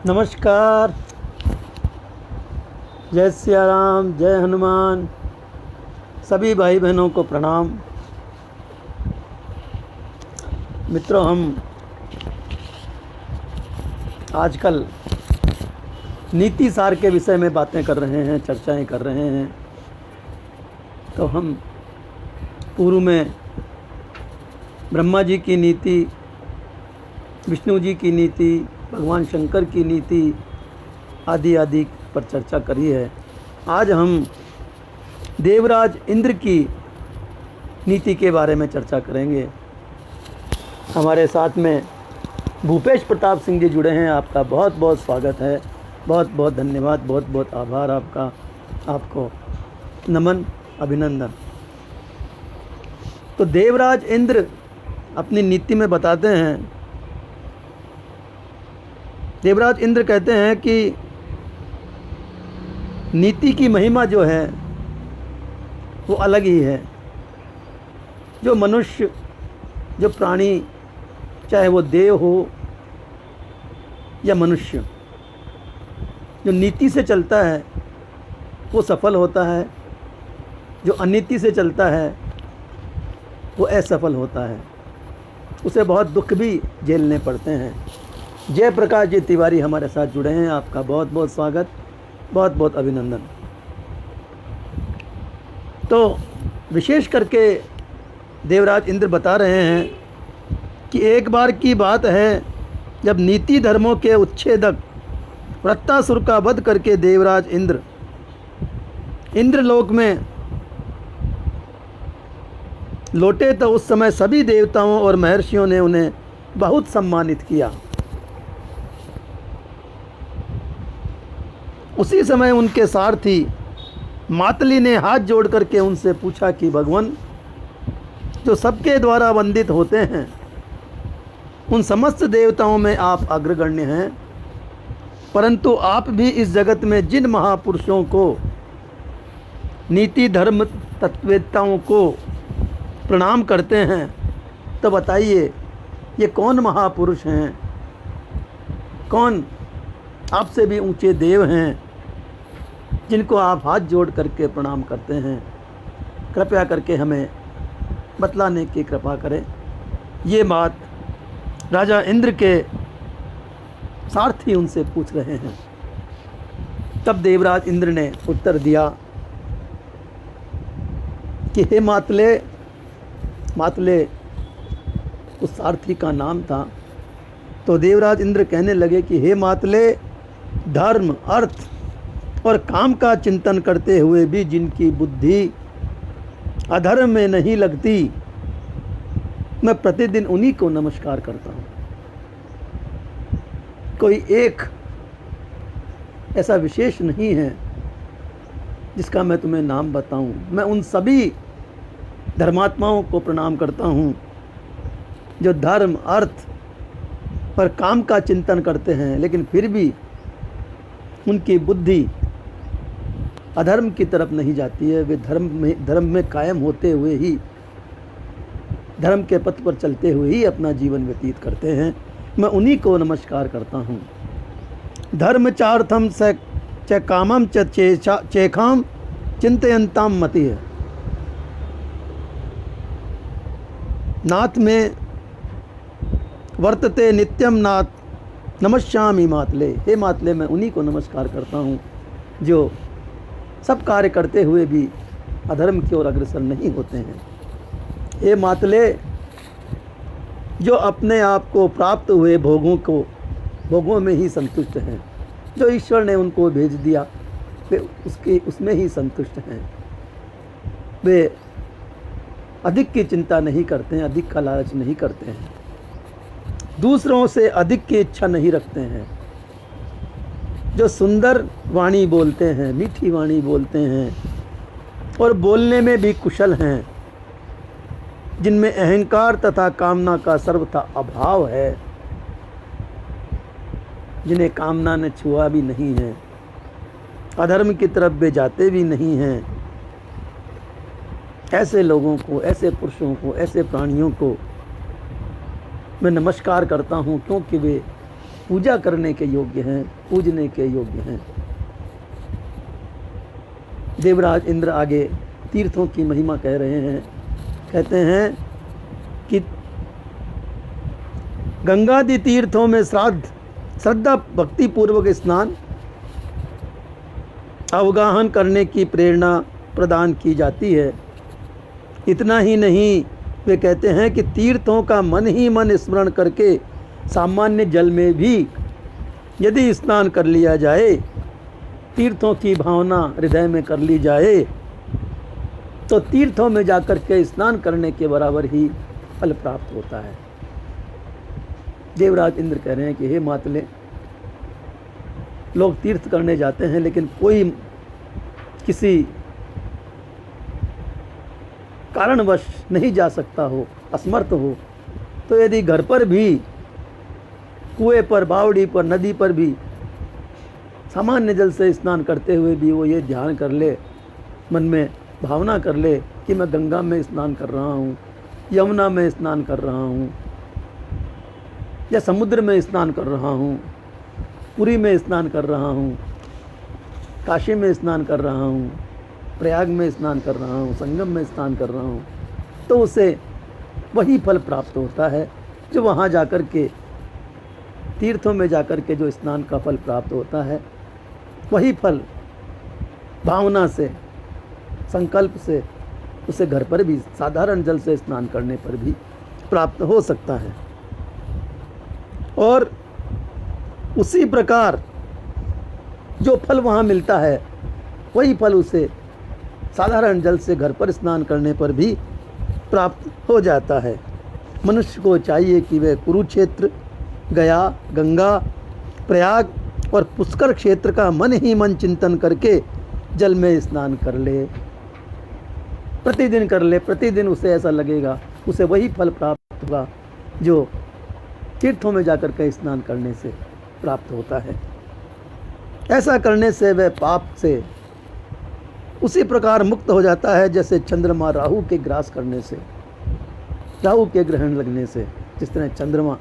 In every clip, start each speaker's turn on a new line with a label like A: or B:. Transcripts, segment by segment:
A: नमस्कार। जय सिया राम, जय हनुमान। सभी भाई बहनों को प्रणाम। मित्रों, हम आजकल नीति सार के विषय में बातें कर रहे हैं, चर्चाएं कर रहे हैं। तो हम पूर्व में ब्रह्मा जी की नीति, विष्णु जी की नीति, भगवान शंकर की नीति आदि आदि पर चर्चा करी है। आज हम देवराज इंद्र की नीति के बारे में चर्चा करेंगे। हमारे साथ में भूपेश प्रताप सिंह जी जुड़े हैं। आपका बहुत बहुत स्वागत है, बहुत बहुत धन्यवाद, बहुत बहुत आभार आपका। आपको नमन, अभिनंदन। तो देवराज इंद्र अपनी नीति में बताते हैं, देवराज इंद्र कहते हैं कि नीति की महिमा जो है वो अलग ही है। जो मनुष्य, जो प्राणी, चाहे वो देव हो या मनुष्य, जो नीति से चलता है वो सफल होता है। जो अनीति से चलता है वो असफल होता है। उसे बहुत दुख भी झेलने पड़ते हैं। जय प्रकाश जी तिवारी हमारे साथ जुड़े हैं। आपका बहुत बहुत स्वागत, बहुत बहुत अभिनंदन। तो विशेष करके देवराज इंद्र बता रहे हैं कि एक बार की बात है जब नीति धर्मों के उच्छेदक वृत्तासुर का वध करके देवराज इंद्र इंद्रलोक में लौटे तो उस समय सभी देवताओं और महर्षियों ने उन्हें बहुत सम्मानित किया। उसी समय उनके सारथी मातली ने हाथ जोड़ करके उनसे पूछा कि भगवान, जो सबके द्वारा वंदित होते हैं, उन समस्त देवताओं में आप अग्रगण्य हैं, परंतु आप भी इस जगत में जिन महापुरुषों को, नीति धर्म तत्ववेत्ताओं को प्रणाम करते हैं, तो बताइए ये कौन महापुरुष हैं, कौन आपसे भी ऊंचे देव हैं जिनको आप हाथ जोड़ करके प्रणाम करते हैं? कृपया करके हमें बतलाने की कृपा करें। ये बात राजा इंद्र के सारथी उनसे पूछ रहे हैं। तब देवराज इंद्र ने उत्तर दिया कि हे मातले, मातले उस सारथी का नाम था। तो देवराज इंद्र कहने लगे कि हे मातले, धर्म, अर्थ और काम का चिंतन करते हुए भी जिनकी बुद्धि अधर्म में नहीं लगती, मैं प्रतिदिन उन्हीं को नमस्कार करता हूँ। कोई एक ऐसा विशेष नहीं है जिसका मैं तुम्हें नाम बताऊं। मैं उन सभी धर्मात्माओं को प्रणाम करता हूँ जो धर्म, अर्थ और काम का चिंतन करते हैं, लेकिन फिर भी उनकी बुद्धि अधर्म की तरफ नहीं जाती है। वे धर्म में कायम होते हुए ही, धर्म के पथ पर चलते हुए ही अपना जीवन व्यतीत करते हैं। मैं उन्हीं को नमस्कार करता हूँ। धर्म चार्थम च कामम चेखाम चिंतयंताम मति है। नाथ में वर्तते नित्यम नाथ नमस्यामि मातले। हे मातले, मैं उन्हीं को नमस्कार करता हूँ जो सब कार्य करते हुए भी अधर्म की ओर अग्रसर नहीं होते हैं। हे मातले, जो अपने आप को प्राप्त हुए भोगों में ही संतुष्ट हैं, जो ईश्वर ने उनको भेज दिया वे उसमें ही संतुष्ट हैं। वे अधिक की चिंता नहीं करते हैं, अधिक का लालच नहीं करते हैं, दूसरों से अधिक की इच्छा नहीं रखते हैं। जो सुंदर वाणी बोलते हैं, मीठी वाणी बोलते हैं और बोलने में भी कुशल हैं, जिनमें अहंकार तथा कामना का सर्वथा अभाव है, जिन्हें कामना ने छुआ भी नहीं है, अधर्म की तरफ वे जाते भी नहीं हैं, ऐसे लोगों को, ऐसे पुरुषों को, ऐसे प्राणियों को मैं नमस्कार करता हूँ, क्योंकि वे पूजा करने के योग्य हैं, पूजने के योग्य हैं। देवराज इंद्र आगे तीर्थों की महिमा कह रहे हैं। कहते हैं कि गंगादि तीर्थों में श्रद्धा भक्ति पूर्वक स्नान अवगाहन करने की प्रेरणा प्रदान की जाती है। इतना ही नहीं, वे कहते हैं कि तीर्थों का मन ही मन स्मरण करके सामान्य जल में भी यदि स्नान कर लिया जाए, तीर्थों की भावना हृदय में कर ली जाए, तो तीर्थों में जाकर के स्नान करने के बराबर ही फल प्राप्त होता है। देवराज इंद्र कह रहे हैं कि हे मातले, लोग तीर्थ करने जाते हैं, लेकिन कोई किसी कारणवश नहीं जा सकता हो, असमर्थ हो, तो यदि घर पर भी कुएं पर, बावड़ी पर, नदी पर भी सामान्य जल से स्नान करते हुए भी वो ये ध्यान कर ले, मन में भावना कर ले कि मैं गंगा में स्नान कर रहा हूँ, यमुना में स्नान कर रहा हूँ, या समुद्र में स्नान कर रहा हूँ, पुरी में स्नान कर रहा हूँ, काशी में स्नान कर रहा हूँ, प्रयाग में स्नान कर रहा हूँ, संगम में स्नान कर रहा हूँ, तो उसे वही फल प्राप्त होता है जो वहाँ जाकर के, तीर्थों में जाकर के जो स्नान का फल प्राप्त होता है, वही फल भावना से, संकल्प से उसे घर पर भी साधारण जल से स्नान करने पर भी प्राप्त हो सकता है। और उसी प्रकार जो फल वहाँ मिलता है, वही फल उसे साधारण जल से घर पर स्नान करने पर भी प्राप्त हो जाता है। मनुष्य को चाहिए कि वह कुरुक्षेत्र, गया, गंगा, प्रयाग और पुष्कर क्षेत्र का मन ही मन चिंतन करके जल में स्नान कर ले, प्रतिदिन कर ले। प्रतिदिन उसे ऐसा लगेगा, उसे वही फल प्राप्त होगा जो तीर्थों में जाकर के स्नान करने से प्राप्त होता है। ऐसा करने से वह पाप से उसी प्रकार मुक्त हो जाता है जैसे चंद्रमा राहु के ग्रास करने से, राहु के ग्रहण लगने से जिस तरह चंद्रमा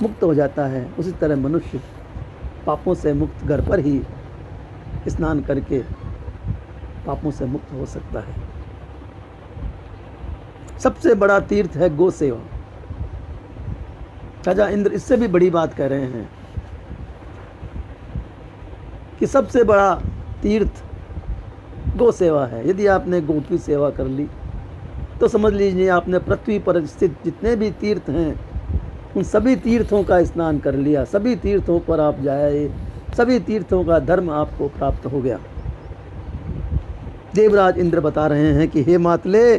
A: मुक्त हो जाता है, उसी तरह मनुष्य पापों से मुक्त घर पर ही स्नान करके पापों से मुक्त हो सकता है। सबसे बड़ा तीर्थ है गौ सेवा। राजा इंद्र इससे भी बड़ी बात कह रहे हैं कि सबसे बड़ा तीर्थ गौ सेवा है। यदि आपने गौ की सेवा कर ली तो समझ लीजिए आपने पृथ्वी पर स्थित जितने भी तीर्थ हैं उन सभी तीर्थों का स्नान कर लिया, सभी तीर्थों पर आप जाए, सभी तीर्थों का धर्म आपको प्राप्त हो गया। देवराज इंद्र बता रहे हैं कि हे मातले,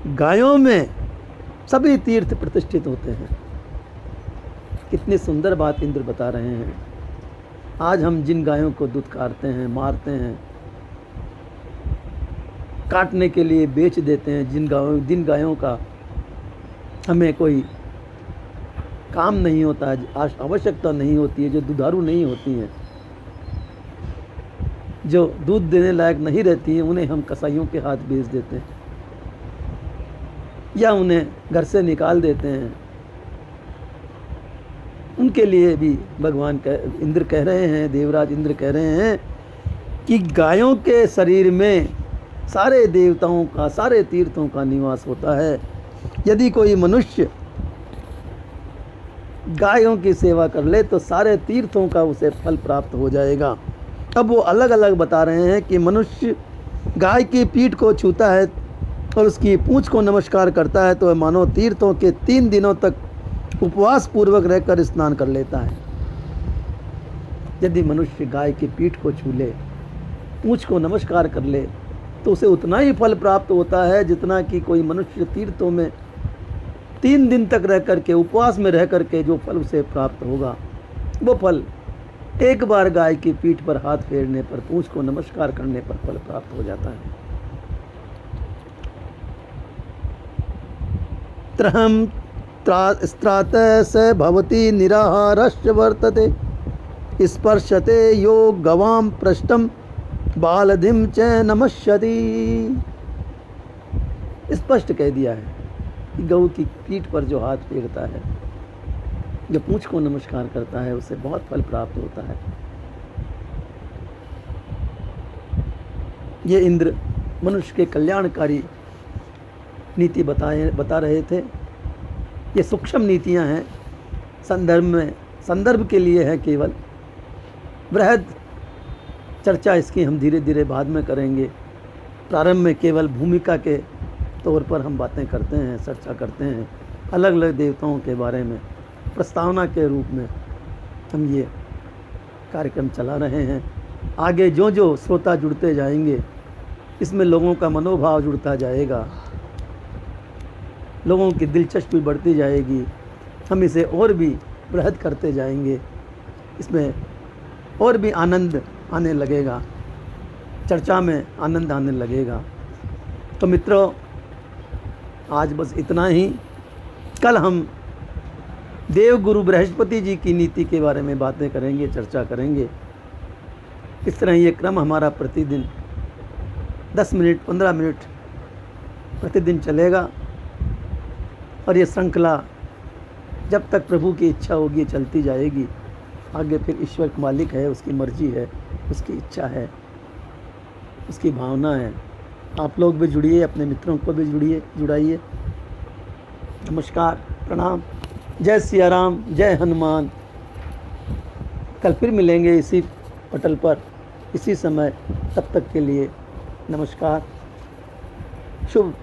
A: गायों में सभी तीर्थ प्रतिष्ठित होते हैं। कितनी सुंदर बात इंद्र बता रहे हैं। आज हम जिन गायों को दुत्कारते हैं, मारते हैं, काटने के लिए बेच देते हैं, जिन गायों का हमें कोई काम नहीं होता है, आवश्यकता नहीं होती है, जो दुधारू नहीं होती हैं, जो दूध देने लायक नहीं रहती हैं, उन्हें हम कसाईयों के हाथ बेच देते हैं या उन्हें घर से निकाल देते हैं। उनके लिए भी भगवान इंद्र कह रहे हैं, देवराज इंद्र कह रहे हैं कि गायों के शरीर में सारे देवताओं का, सारे तीर्थों का निवास होता है। यदि कोई मनुष्य गायों की सेवा कर ले तो सारे तीर्थों का उसे फल प्राप्त हो जाएगा। अब वो अलग अलग बता रहे हैं कि मनुष्य गाय की पीठ को छूता है और उसकी पूंछ को नमस्कार करता है तो वह मानो तीर्थों के 3 दिनों तक उपवास पूर्वक रहकर स्नान कर लेता है। यदि मनुष्य गाय की पीठ को छू ले, पूंछ को नमस्कार कर ले, तो उसे उतना ही फल प्राप्त होता है जितना कि कोई मनुष्य तीर्थों में 3 दिन तक रह करके, उपवास में रह करके जो फल उसे प्राप्त होगा, वो फल एक बार गाय की पीठ पर हाथ फेरने पर, पूंछ को नमस्कार करने पर फल प्राप्त हो जाता है। त्रहम स्त्रात स भवति निराहारश्च वर्तते स्पर्शते यो गवाम पृष्ठम बालधिम च नमस्यति। स्पष्ट कह दिया है कि गऊ की पीठ पर जो हाथ फेरता है जो पूंछ को नमस्कार करता है उसे बहुत फल प्राप्त होता है। ये इंद्र मनुष्य के कल्याणकारी नीति बता रहे थे। ये सूक्ष्म नीतियां हैं, संदर्भ के लिए है केवल। बृहद चर्चा इसकी हम धीरे धीरे बाद में करेंगे। प्रारंभ में केवल भूमिका के तौर पर हम बातें करते हैं, चर्चा करते हैं अलग अलग देवताओं के बारे में। प्रस्तावना के रूप में हम ये कार्यक्रम चला रहे हैं। आगे जो जो श्रोता जुड़ते जाएंगे, इसमें लोगों का मनोभाव जुड़ता जाएगा, लोगों की दिलचस्पी बढ़ती जाएगी। हम इसे और भी बृहद करते जाएंगे, इसमें और भी आनंद आने लगेगा, चर्चा में आनंद आने लगेगा। तो मित्रों, आज बस इतना ही। कल हम देवगुरु बृहस्पति जी की नीति के बारे में बातें करेंगे, चर्चा करेंगे। इस तरह ये क्रम हमारा प्रतिदिन 10 मिनट 15 मिनट प्रतिदिन चलेगा। और ये श्रृंखला जब तक प्रभु की इच्छा होगी चलती जाएगी। आगे फिर ईश्वर मालिक है, उसकी मर्जी है, उसकी इच्छा है, उसकी भावना है। आप लोग भी जुड़िए, अपने मित्रों को भी जुड़ाइए। नमस्कार, प्रणाम, जय सिया राम, जय हनुमान। कल फिर मिलेंगे इसी पटल पर, इसी समय। तब तक के लिए नमस्कार, शुभ